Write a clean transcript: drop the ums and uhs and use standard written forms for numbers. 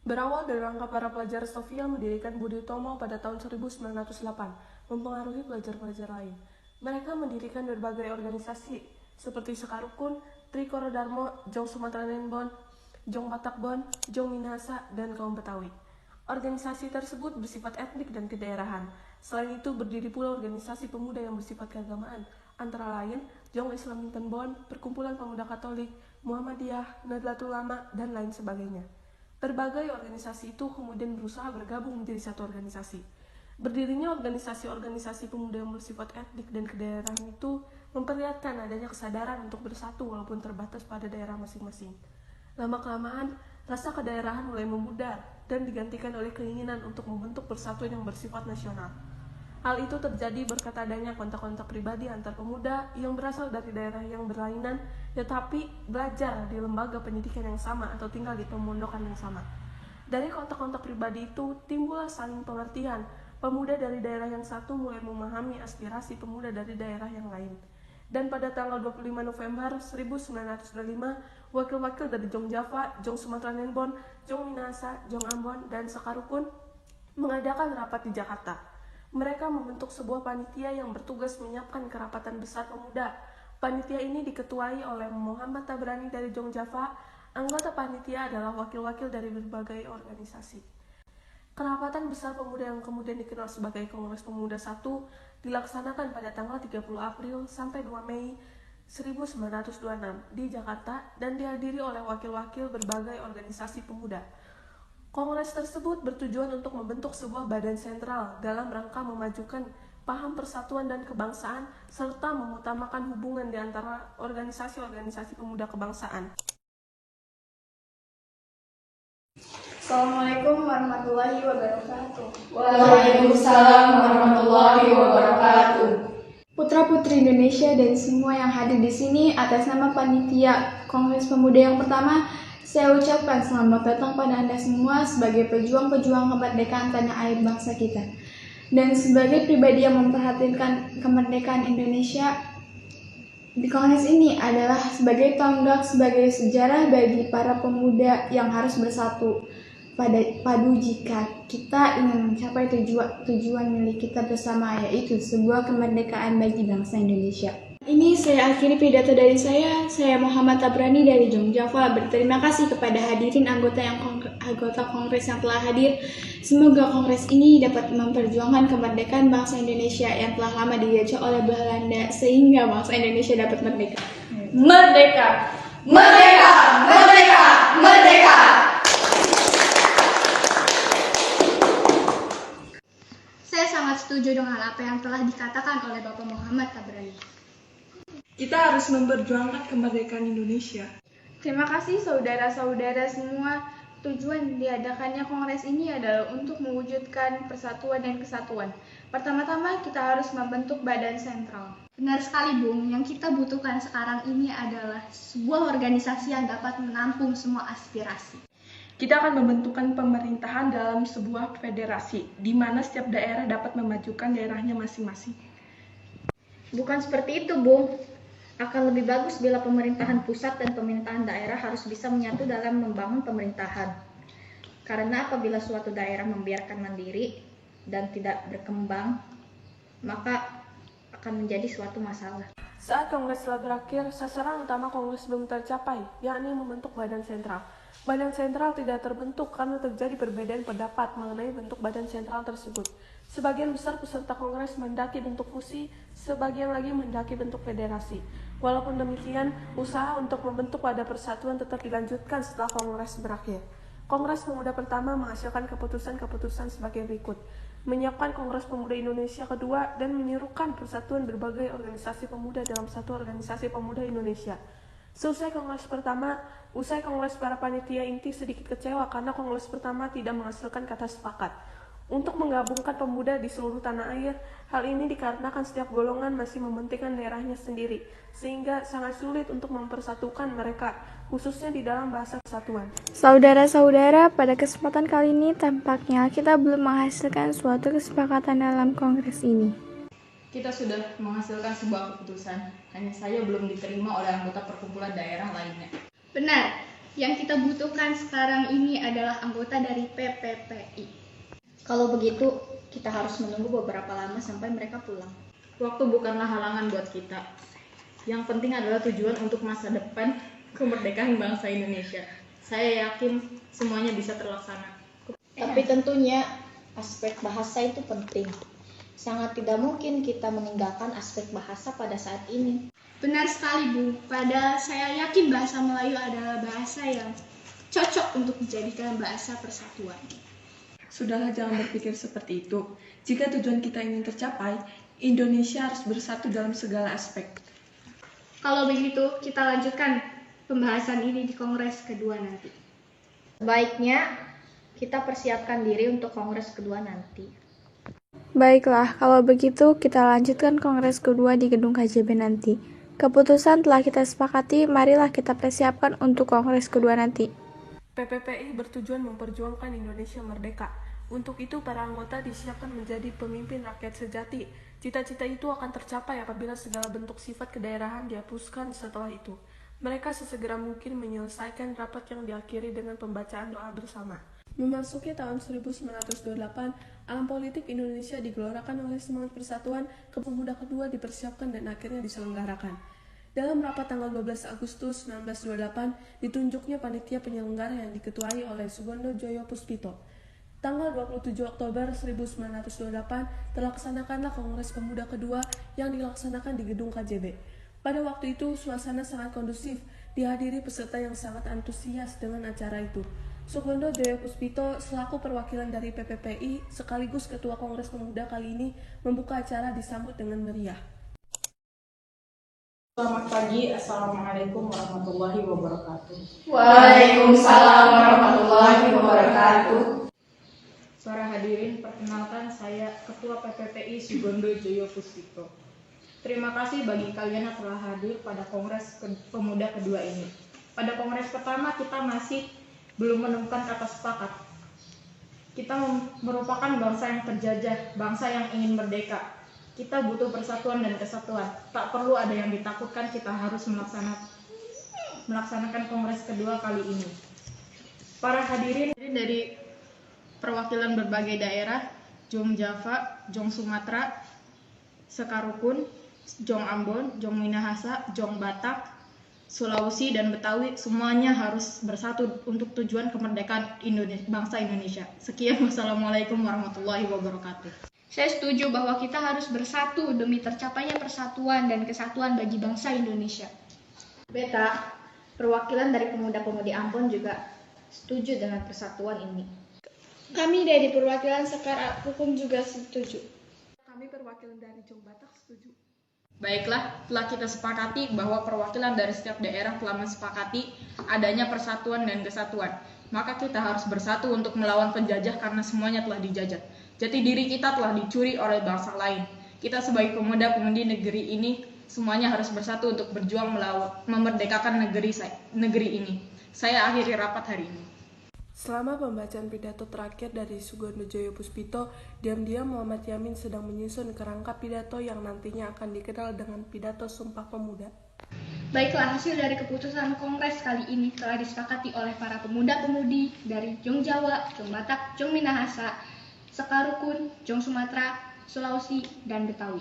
Berawal dari langkah para pelajar Sofia mendirikan Budi Utomo pada tahun 1908, mempengaruhi pelajar-pelajar lain. Mereka mendirikan berbagai organisasi seperti Sekarukun, Trikoro Darmo, Jong Sumatera Nenbon, Jong Batakbon, Jong Minahasa, dan kaum Betawi. Organisasi tersebut bersifat etnik dan kedaerahan. Selain itu berdiri pula organisasi pemuda yang bersifat keagamaan, antara lain Jong Islam Mintenbon, Perkumpulan Pemuda Katolik, Muhammadiyah, Nahdlatul Ulama, dan lain sebagainya. Berbagai organisasi itu kemudian berusaha bergabung menjadi satu organisasi. Berdirinya organisasi-organisasi pemuda yang bersifat etnik dan kedaerahan itu memperlihatkan adanya kesadaran untuk bersatu walaupun terbatas pada daerah masing-masing. Lama-kelamaan, rasa kedaerahan mulai memudar dan digantikan oleh keinginan untuk membentuk persatuan yang bersifat nasional. Hal itu terjadi berkat adanya kontak-kontak pribadi antar pemuda yang berasal dari daerah yang berlainan tetapi belajar di lembaga pendidikan yang sama atau tinggal di pemondokan yang sama. Dari kontak-kontak pribadi itu timbullah saling pengertian. Pemuda dari daerah yang satu mulai memahami aspirasi pemuda dari daerah yang lain. Dan pada tanggal 25 November 1925, wakil-wakil dari Jong Java, Jong Sumatera Nenbon, Jong Minahasa, Jong Ambon, dan Sekarukun mengadakan rapat di Jakarta. Mereka membentuk sebuah panitia yang bertugas menyiapkan kerapatan besar pemuda. Panitia ini diketuai oleh Muhammad Tabrani dari Jong Java. Anggota panitia adalah wakil-wakil dari berbagai organisasi. Kerapatan besar pemuda yang kemudian dikenal sebagai Kongres Pemuda I dilaksanakan pada tanggal 30 April sampai 2 Mei 1926 di Jakarta dan dihadiri oleh wakil-wakil berbagai organisasi pemuda. Kongres tersebut bertujuan untuk membentuk sebuah badan sentral dalam rangka memajukan paham persatuan dan kebangsaan serta mengutamakan hubungan di antara organisasi-organisasi pemuda kebangsaan. Assalamualaikum warahmatullahi wabarakatuh. Waalaikumsalam warahmatullahi wabarakatuh. Putra-putri Indonesia dan semua yang hadir di sini, atas nama panitia Kongres Pemuda yang pertama, saya ucapkan selamat datang pada Anda semua sebagai pejuang-pejuang kemerdekaan tanah air bangsa kita. Dan sebagai pribadi yang memperhatikan kemerdekaan Indonesia, di Kongres ini adalah sebagai tonggak, sebagai sejarah bagi para pemuda yang harus bersatu padu jika kita ingin mencapai tujuan milik kita bersama, yaitu sebuah kemerdekaan bagi bangsa Indonesia. Ini saya akhiri pidato dari saya Muhammad Tabrani dari Jong Java. Berterima kasih kepada hadirin anggota Kongres yang telah hadir. Semoga Kongres ini dapat memperjuangkan kemerdekaan bangsa Indonesia yang telah lama dijajah oleh Belanda sehingga bangsa Indonesia dapat merdeka. Merdeka! Merdeka! Merdeka! Merdeka! Saya sangat setuju dengan apa yang telah dikatakan oleh Bapak Muhammad Tabrani. Kita harus memperjuangkan kemerdekaan Indonesia. Terima kasih saudara-saudara semua. Tujuan diadakannya kongres ini adalah untuk mewujudkan persatuan dan kesatuan. Pertama-tama kita harus membentuk badan sentral. Benar sekali, Bung. Yang kita butuhkan sekarang ini adalah sebuah organisasi yang dapat menampung semua aspirasi. Kita akan membentukkan pemerintahan dalam sebuah federasi, di mana setiap daerah dapat memajukan daerahnya masing-masing. Bukan seperti itu, Bung. Akan lebih bagus bila pemerintahan pusat dan pemerintahan daerah harus bisa menyatu dalam membangun pemerintahan. Karena apabila suatu daerah membiarkan mandiri dan tidak berkembang, maka akan menjadi suatu masalah. Saat kongres telah berakhir, sasaran utama kongres belum tercapai, yakni membentuk badan sentral. Badan sentral tidak terbentuk karena terjadi perbedaan pendapat mengenai bentuk badan sentral tersebut. Sebagian besar peserta kongres mendaki bentuk fusi, sebagian lagi mendaki bentuk federasi. Walaupun demikian, usaha untuk membentuk wadah persatuan tetap dilanjutkan setelah kongres berakhir. Kongres Pemuda pertama menghasilkan keputusan-keputusan sebagai berikut. Menyiapkan Kongres Pemuda Indonesia kedua dan menyerukan persatuan berbagai organisasi pemuda dalam satu organisasi pemuda Indonesia. Selesai kongres pertama, usai kongres para panitia inti sedikit kecewa karena kongres pertama tidak menghasilkan kata sepakat untuk menggabungkan pemuda di seluruh tanah air. Hal ini dikarenakan setiap golongan masih mementingkan daerahnya sendiri, sehingga sangat sulit untuk mempersatukan mereka, khususnya di dalam bahasa kesatuan. Saudara-saudara, pada kesempatan kali ini tampaknya kita belum menghasilkan suatu kesepakatan dalam kongres ini. Kita sudah menghasilkan sebuah keputusan, hanya saja belum diterima oleh anggota perkumpulan daerah lainnya. Benar, Yang kita butuhkan sekarang ini adalah anggota dari PPPI. Kalau begitu, kita harus menunggu beberapa lama sampai mereka pulang. Waktu bukanlah halangan buat kita. Yang penting adalah tujuan untuk masa depan kemerdekaan bangsa Indonesia. Saya yakin semuanya bisa terlaksana. Tapi tentunya aspek bahasa itu penting. Sangat tidak mungkin kita meninggalkan aspek bahasa pada saat ini. Benar sekali, Bu. Padahal saya yakin bahasa Melayu adalah bahasa yang cocok untuk dijadikan bahasa persatuan. Sudahlah, jangan berpikir seperti itu. Jika tujuan kita ingin tercapai, Indonesia harus bersatu dalam segala aspek. Kalau begitu, kita lanjutkan pembahasan ini di Kongres kedua nanti. Sebaiknya kita persiapkan diri untuk Kongres kedua nanti. Baiklah, kalau begitu kita lanjutkan Kongres kedua di gedung KJB nanti. Keputusan telah kita sepakati, marilah kita persiapkan untuk Kongres kedua nanti. PPPI bertujuan memperjuangkan Indonesia merdeka. Untuk itu, para anggota disiapkan menjadi pemimpin rakyat sejati. Cita-cita itu akan tercapai apabila segala bentuk sifat kedaerahan dihapuskan setelah itu. Mereka sesegera mungkin menyelesaikan rapat yang diakhiri dengan pembacaan doa bersama. Memasuki tahun 1928, alam politik Indonesia digelorakan oleh semangat persatuan, Pemuda kedua dipersiapkan dan akhirnya diselenggarakan. Dalam rapat tanggal 12 Agustus 1928, ditunjuknya panitia penyelenggara yang diketuai oleh Sugondo Joyo Puspito. Tanggal 27 Oktober 1928, terlaksanakanlah Kongres Pemuda kedua yang dilaksanakan di gedung KJB. Pada waktu itu, suasana sangat kondusif, dihadiri peserta yang sangat antusias dengan acara itu. Sugondo Joyo Puspito selaku perwakilan dari PPPI sekaligus Ketua Kongres Pemuda kali ini membuka acara disambut dengan meriah. Selamat pagi, Assalamualaikum warahmatullahi wabarakatuh. Waalaikumsalam warahmatullahi wabarakatuh. Para hadirin, perkenalkan saya Ketua PPPI Sugondo Joyo Puspito. Terima kasih bagi kalian yang telah hadir pada Kongres Pemuda kedua ini. Pada Kongres pertama kita masih belum menemukan kata sepakat. Kita merupakan bangsa yang terjajah, bangsa yang ingin merdeka. Kita butuh persatuan dan kesatuan. Tak perlu ada yang ditakutkan, kita harus melaksanakan Kongres kedua kali ini. Para hadirin dari perwakilan berbagai daerah, Jong Java, Jong Sumatera, Sekarukun, Jong Ambon, Jong Minahasa, Jong Batak, Sulawesi, dan Betawi, semuanya harus bersatu untuk tujuan kemerdekaan bangsa Indonesia. Sekian, wassalamualaikum warahmatullahi wabarakatuh. Saya setuju bahwa kita harus bersatu demi tercapainya persatuan dan kesatuan bagi bangsa Indonesia. Beta, perwakilan dari pemuda-pemudi Ambon juga setuju dengan persatuan ini. Kami dari perwakilan Sekar Hukum juga setuju. Kami perwakilan dari Jong Batak setuju. Baiklah, telah kita sepakati bahwa perwakilan dari setiap daerah telah mensepakati adanya persatuan dan kesatuan. Maka kita harus bersatu untuk melawan penjajah karena semuanya telah dijajah. Jati diri kita telah dicuri oleh bangsa lain. Kita sebagai pemuda-pemudi negeri ini semuanya harus bersatu untuk berjuang memerdekakan negeri ini. Saya akhiri rapat hari ini. Selama pembacaan pidato terakhir dari Sugondo Joyo Puspito, diam-diam Muhammad Yamin sedang menyusun kerangka pidato yang nantinya akan dikenal dengan pidato Sumpah Pemuda. Baiklah, hasil dari keputusan Kongres kali ini telah disepakati oleh para pemuda-pemudi dari Jong Jawa, Jong Batak, Jong Minahasa, Sekarukun, Jong Sumatera, Sulawesi, dan Betawi.